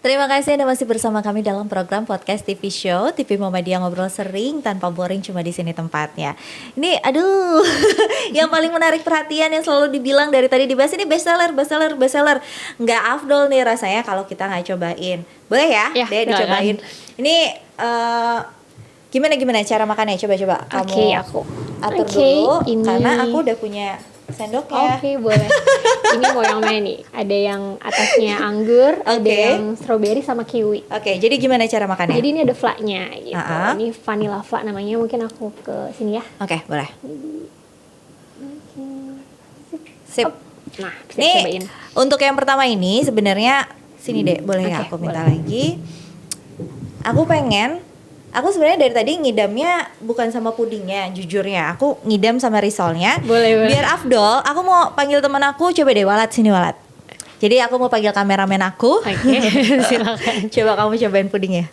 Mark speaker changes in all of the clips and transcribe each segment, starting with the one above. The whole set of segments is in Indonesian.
Speaker 1: Terima kasih Anda masih bersama kami dalam program podcast TV Show TV Muhammadiyah, ngobrol sering tanpa boring, cuma di sini tempatnya. Ini aduh yang paling menarik perhatian yang selalu dibilang dari tadi dibahas ini bestseller. Nggak afdol nih rasanya kalau kita nggak cobain. Boleh ya? Deh dicobain. Ini gimana cara makannya? Coba kamu
Speaker 2: aku
Speaker 1: atur dulu
Speaker 2: ini.
Speaker 1: Karena aku udah punya sendoknya.
Speaker 2: Oke, boleh. Ini mau yang mana nih? Ada yang atasnya anggur, ada yang strawberry sama kiwi.
Speaker 1: Oke, jadi gimana cara makannya?
Speaker 2: Jadi ini ada flaknya gitu. Ini vanilla flak namanya. Mungkin aku ke sini ya.
Speaker 1: Oke, boleh. Sip.
Speaker 2: Nah, bisa
Speaker 1: nih,
Speaker 2: cobain.
Speaker 1: untuk yang pertama ini sebenarnya sini deh, boleh ya aku minta lagi. Aku sebenarnya dari tadi ngidamnya bukan sama pudingnya, jujurnya. Aku ngidam sama risolnya.
Speaker 2: Boleh.
Speaker 1: Biar afdol, aku mau panggil teman aku, coba deh Walat, sini Walat. Jadi aku mau panggil kameramen aku.
Speaker 2: Oke, silakan.
Speaker 1: Coba kamu cobain pudingnya.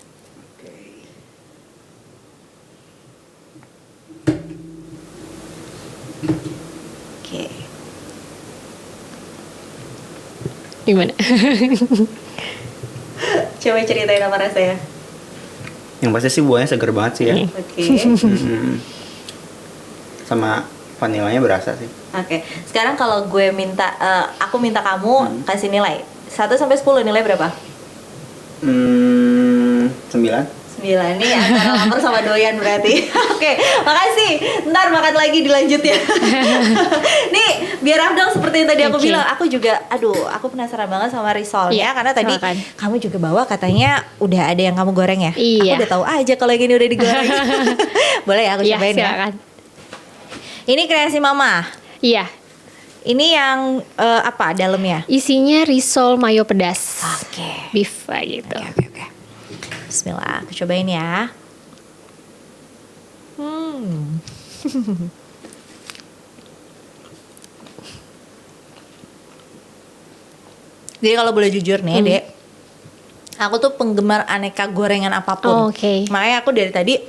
Speaker 1: Oke.
Speaker 2: Gimana?
Speaker 1: Coba ceritain apa rasanya.
Speaker 3: Yang pasti sih buahnya seger banget sih ya.
Speaker 1: Oke.
Speaker 3: Sama vanilanya berasa sih.
Speaker 1: Oke. Sekarang kalau gue minta, aku minta kamu kasih nilai 1 sampai 10, nilai berapa?
Speaker 3: 9.
Speaker 1: 9 nih antara lapar sama doyan berarti. Oke, makasih. Ntar makan lagi dilanjut ya. Nih, biar afdol seperti yang tadi aku bilang, aku juga aku penasaran banget sama risolnya karena tadi kamu juga bawa katanya udah ada yang kamu goreng ya.
Speaker 2: Iya.
Speaker 1: Aku udah tahu aja kalau yang ini udah digoreng. Boleh ya aku cobain ya.
Speaker 2: Silakan.
Speaker 1: Ini kreasi Mama.
Speaker 2: Iya.
Speaker 1: Ini yang apa dalamnya?
Speaker 2: Isinya risol mayo pedas.
Speaker 1: Oke.
Speaker 2: Beef gitu.
Speaker 1: Oke. Bismillah, aku cobain ya. Jadi kalau boleh jujur nih, Dek, aku tuh penggemar aneka gorengan apapun. Makanya aku dari tadi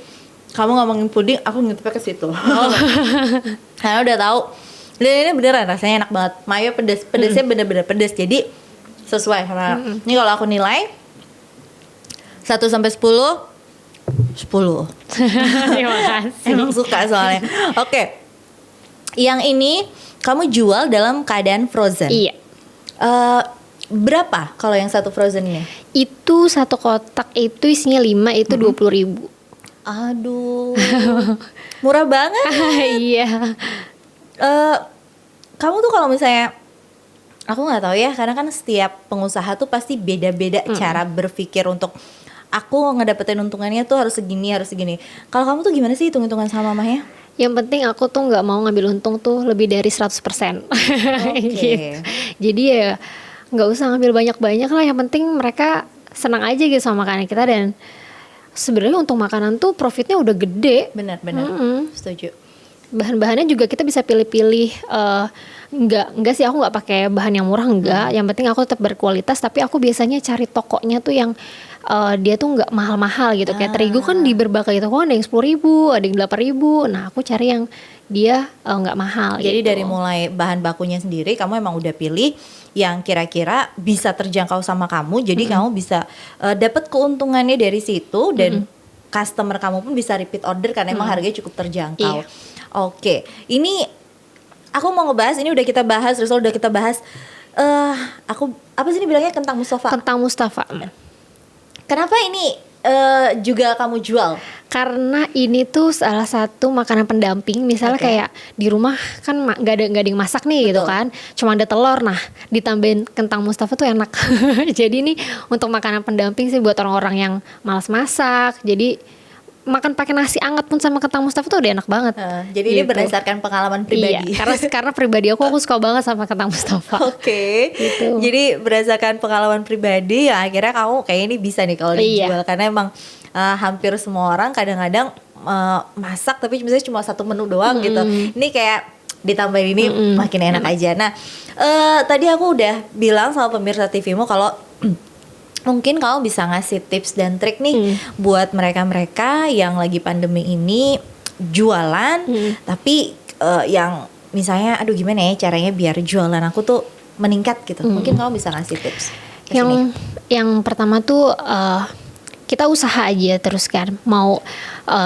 Speaker 1: kamu ngomongin puding, aku ngintipnya ke situ. Karena udah tahu. Dan ini beneran rasanya enak banget. Mayo pedesnya bener-bener pedes. Jadi sesuai sama. Ini kalau aku nilai 1 sampai 10.
Speaker 2: Terima kasih.
Speaker 1: Emang suka soalnya. Oke. Yang ini kamu jual dalam keadaan frozen.
Speaker 2: Iya.
Speaker 1: Berapa kalau yang satu frozen ini?
Speaker 2: Itu satu kotak itu isinya 5, itu 20.000.
Speaker 1: Aduh. Murah banget.
Speaker 2: Iya.
Speaker 1: Kamu tuh kalau misalnya, aku nggak tahu ya, karena kan setiap pengusaha tuh pasti beda-beda cara berpikir untuk aku ngedapetin untungannya tuh harus segini. Kalau kamu tuh gimana sih hitung-hitungan sama mamahnya?
Speaker 2: Yang penting aku tuh nggak mau ngambil untung tuh lebih dari 100%. Gitu. Jadi ya nggak usah ngambil banyak-banyak lah. Yang penting mereka senang aja gitu sama makanan kita, dan sebenarnya untuk makanan tuh profitnya udah gede.
Speaker 1: Benar. Setuju.
Speaker 2: Bahan-bahannya juga kita bisa pilih-pilih. Enggak sih, aku nggak pakai bahan yang murah, enggak. Yang penting aku tetap berkualitas. Tapi aku biasanya cari tokonya tuh yang dia tuh nggak mahal-mahal gitu. Kayak terigu kan di berbagai toko ada yang 10.000, ada yang 8.000. Nah aku cari yang dia nggak mahal.
Speaker 1: Jadi
Speaker 2: gitu.
Speaker 1: dari mulai bahan bakunya sendiri kamu emang udah pilih yang kira-kira bisa terjangkau sama kamu. Jadi kamu bisa dapat keuntungannya dari situ, dan customer kamu pun bisa repeat order karena emang harganya cukup terjangkau.
Speaker 2: Iya.
Speaker 1: Oke, ini aku mau ngebahas, ini udah kita bahas, Rizal udah kita bahas. Aku apa sih ini bilangnya, kentang Mustafa?
Speaker 2: Kentang Mustafa.
Speaker 1: Kenapa ini juga kamu jual?
Speaker 2: Karena ini tuh salah satu makanan pendamping. Misalnya kayak di rumah kan gak ada yang masak nih. Betul. Gitu kan, cuma ada telur. Nah ditambahin kentang Mustafa tuh enak. Jadi ini untuk makanan pendamping sih buat orang-orang yang malas masak. Jadi makan pakai nasi anget pun sama kentang Mustafa tuh udah enak banget.
Speaker 1: Jadi gitu. Ini berdasarkan pengalaman pribadi.
Speaker 2: Iya, karena pribadi aku suka banget sama kentang Mustafa.
Speaker 1: Oke. Gitu. Jadi berdasarkan pengalaman pribadi ya akhirnya kamu kayak ini bisa nih kalau dijual. Karena emang hampir semua orang kadang-kadang masak tapi misalnya cuma satu menu doang gitu. Ini kayak ditambahin ini makin enak aja. Nah tadi aku udah bilang sama pemirsa TVmu kalau mungkin kamu bisa ngasih tips dan trik nih buat mereka-mereka yang lagi pandemi ini jualan, tapi yang misalnya aduh gimana ya caranya biar jualan aku tuh meningkat gitu. Mungkin kamu bisa ngasih tips. podcast ini?
Speaker 2: Yang pertama tuh kita usaha aja terus kan, mau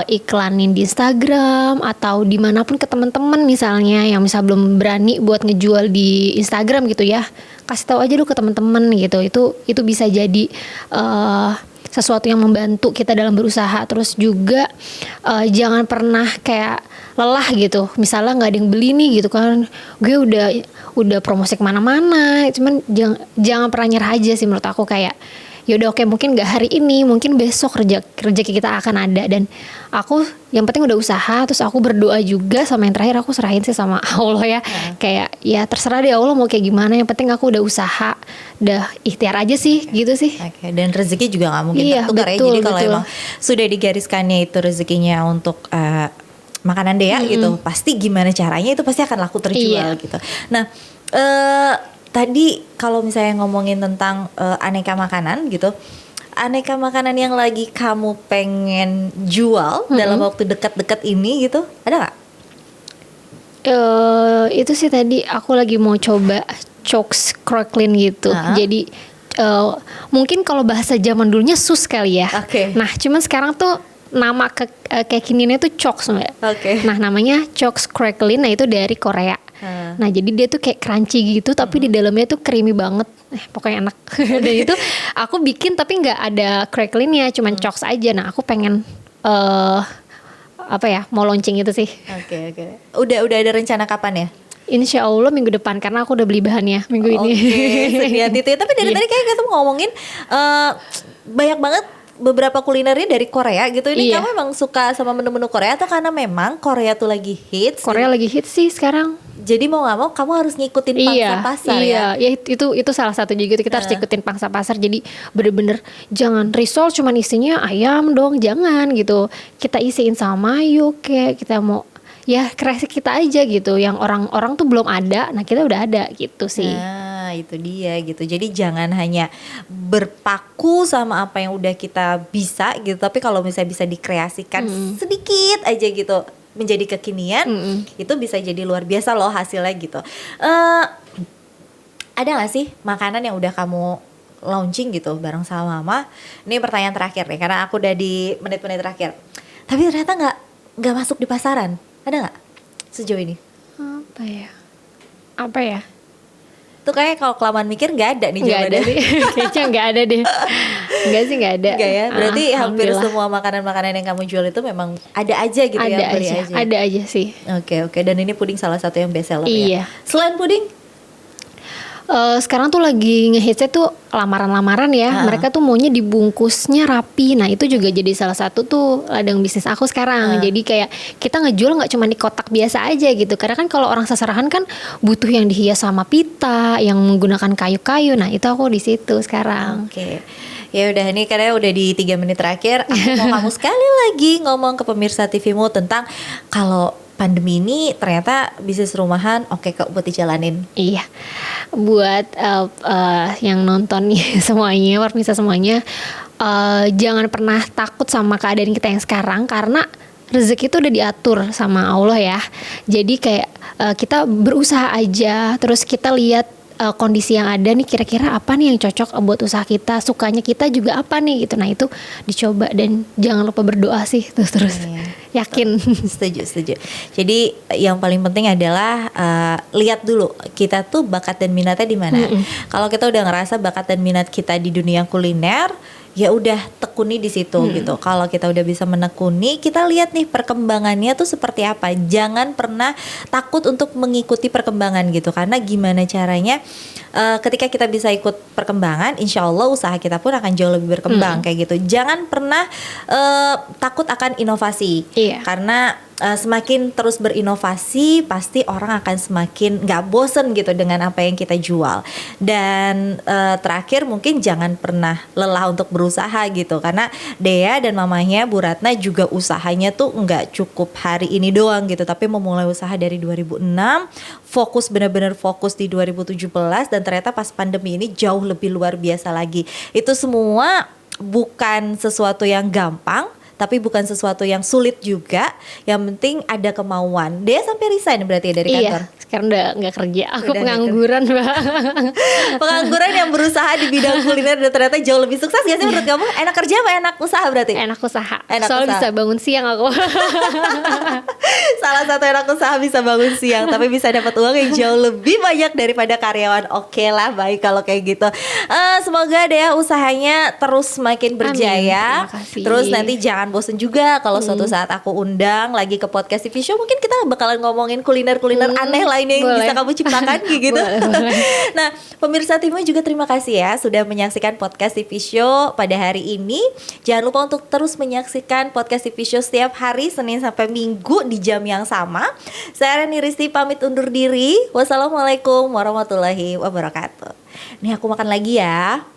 Speaker 2: iklanin di Instagram atau dimanapun ke teman-teman misalnya yang misal belum berani buat ngejual di Instagram gitu ya, kasih tahu aja dulu ke teman-teman gitu. Itu bisa jadi sesuatu yang membantu kita dalam berusaha. Terus juga jangan pernah kayak lelah gitu, misalnya nggak ada yang beli nih gitu kan, gue udah promosi kemana-mana, cuman jangan pernah nyerah aja sih menurut aku. Kayak yaudah oke, mungkin nggak hari ini, mungkin besok rezeki kita akan ada. Dan aku yang penting udah usaha, terus aku berdoa juga, sama yang terakhir aku serahin sih sama Allah ya. Kayak ya terserah deh Allah mau kayak gimana, yang penting aku udah usaha, udah ikhtiar aja sih gitu sih.
Speaker 1: Dan rezeki juga nggak mungkin tertukar ya. Jadi kalau emang sudah digariskannya itu rezekinya untuk makanan Dea gitu, pasti gimana caranya itu pasti akan laku terjual gitu. Nah tadi kalau misalnya ngomongin tentang aneka makanan gitu, aneka makanan yang lagi kamu pengen jual dalam waktu dekat-dekat ini gitu, ada nggak?
Speaker 2: Itu sih tadi aku lagi mau coba Chokes Cracklin gitu. Jadi mungkin kalau bahasa zaman dulunya sus kali ya. Nah cuman sekarang tuh nama kayak kininya tuh Chokes Mbak. Nah namanya Chokes Cracklin, nah itu dari Korea. Nah jadi dia tuh kayak crunchy gitu, tapi di dalamnya tuh creamy banget, pokoknya enak. Dan itu aku bikin tapi nggak ada cracklinnya, cuman chokes aja. Nah aku pengen mau launching itu sih.
Speaker 1: Udah ada rencana kapan ya?
Speaker 2: Insya Allah minggu depan, karena aku udah beli bahannya minggu ini.
Speaker 1: Lihat itu ya. Tapi dari tadi kayak kita ngomongin banyak banget beberapa kulinernya dari Korea gitu. Ini kamu emang suka sama menu-menu Korea atau karena memang Korea tuh lagi hits?
Speaker 2: Korea lagi hits sih sekarang.
Speaker 1: Jadi mau nggak mau kamu harus ngikutin pangsa pasar ya.
Speaker 2: Iya, itu salah satu juga, kita harus ngikutin pangsa pasar. Jadi bener-bener jangan risol cuman isinya ayam dong, jangan gitu. Kita isiin sama mayo, kayak kita mau ya kreasi kita aja gitu. Yang orang-orang tuh belum ada, nah kita udah ada gitu sih.
Speaker 1: Nah itu dia gitu. Jadi jangan hanya berpaku sama apa yang udah kita bisa gitu, tapi kalau misalnya bisa dikreasikan sedikit aja gitu menjadi kekinian, itu bisa jadi luar biasa loh hasilnya gitu. Ada gak sih makanan yang udah kamu launching gitu bareng sama Mama? Ini pertanyaan terakhir nih, karena aku udah di menit-menit terakhir. Tapi ternyata nggak masuk di pasaran. Ada nggak sejauh ini?
Speaker 2: Apa ya?
Speaker 1: Tuh kayak kalau kelamaan mikir nggak ada nih jawabannya.
Speaker 2: Kayaknya nggak ada deh. Nggak ada.
Speaker 1: Nggak ya? Berarti hampir semua makanan-makanan yang kamu jual itu memang ada aja gitu ya?
Speaker 2: Ada aja sih.
Speaker 1: Oke. Dan ini puding salah satu yang best seller ya?
Speaker 2: Iya.
Speaker 1: Selain puding?
Speaker 2: Sekarang tuh lagi ngehitsnya tuh lamaran-lamaran ya. Mereka tuh maunya dibungkusnya rapi. Nah itu juga jadi salah satu tuh ladang bisnis aku sekarang. Jadi kayak kita ngejual gak cuma di kotak biasa aja gitu. Karena kan kalau orang seserahan kan butuh yang dihias sama pita, yang menggunakan kayu-kayu. Nah itu aku di situ sekarang.
Speaker 1: Ya udah, ini karena udah di 3 menit terakhir, aku mau kamu sekali lagi ngomong ke pemirsa TVmu tentang kalau pandemi ini ternyata bisnis rumahan oke kok buat dijalanin.
Speaker 2: Iya, buat yang nonton nih semuanya, pemirsa semuanya, jangan pernah takut sama keadaan kita yang sekarang, karena rezeki itu udah diatur sama Allah ya. Jadi kayak kita berusaha aja, terus kita lihat kondisi yang ada nih, kira-kira apa nih yang cocok buat usaha kita, sukanya kita juga apa nih gitu. Nah itu dicoba dan jangan lupa berdoa sih terus yakin.
Speaker 1: Setuju. Jadi yang paling penting adalah lihat dulu kita tuh bakat dan minatnya di mana. Kalau kita udah ngerasa bakat dan minat kita di dunia kuliner, ya udah tekuni di situ gitu. Kalau kita udah bisa menekuni, kita lihat nih perkembangannya tuh seperti apa. Jangan pernah takut untuk mengikuti perkembangan gitu, karena gimana caranya ketika kita bisa ikut perkembangan, insya Allah usaha kita pun akan jauh lebih berkembang kayak gitu. Jangan pernah takut akan inovasi, karena semakin terus berinovasi pasti orang akan semakin gak bosen gitu dengan apa yang kita jual. Dan terakhir mungkin jangan pernah lelah untuk berusaha gitu, karena Dea dan mamanya Bu Ratna juga usahanya tuh gak cukup hari ini doang gitu, tapi memulai usaha dari 2006, benar-benar fokus di 2017, dan ternyata pas pandemi ini jauh lebih luar biasa lagi. Itu semua bukan sesuatu yang gampang, tapi bukan sesuatu yang sulit juga. Yang penting ada kemauan. Dea sampai resign berarti dari kantor?
Speaker 2: Iya, sekarang udah nggak kerja. Aku
Speaker 1: Udah
Speaker 2: pengangguran, Mbak.
Speaker 1: Pengangguran yang berusaha di bidang kuliner dan ternyata jauh lebih sukses gak sih menurut kamu? Enak kerja apa enak usaha berarti?
Speaker 2: Enak usaha.
Speaker 1: Enak
Speaker 2: Soalnya
Speaker 1: usaha.
Speaker 2: bisa bangun siang aku.
Speaker 1: Salah satu enak usaha bisa bangun siang tapi bisa dapat uang yang jauh lebih banyak daripada karyawan. Oke lah, baik kalau kayak gitu. Semoga Dea usahanya terus makin berjaya.
Speaker 2: Terima kasih.
Speaker 1: Terus nanti jangan bosen juga kalau suatu saat aku undang lagi ke podcast TV Show, mungkin kita bakalan ngomongin kuliner-kuliner aneh lainnya yang
Speaker 2: boleh.
Speaker 1: bisa kamu ciptakan kayak gitu.
Speaker 2: Boleh.
Speaker 1: Nah, pemirsa Timo juga terima kasih ya sudah menyaksikan podcast TV Show pada hari ini. Jangan lupa untuk terus menyaksikan podcast TV Show setiap hari Senin sampai Minggu di jam yang sama. Saya Reni Risti pamit undur diri. Wassalamualaikum warahmatullahi wabarakatuh. Nih aku makan lagi ya.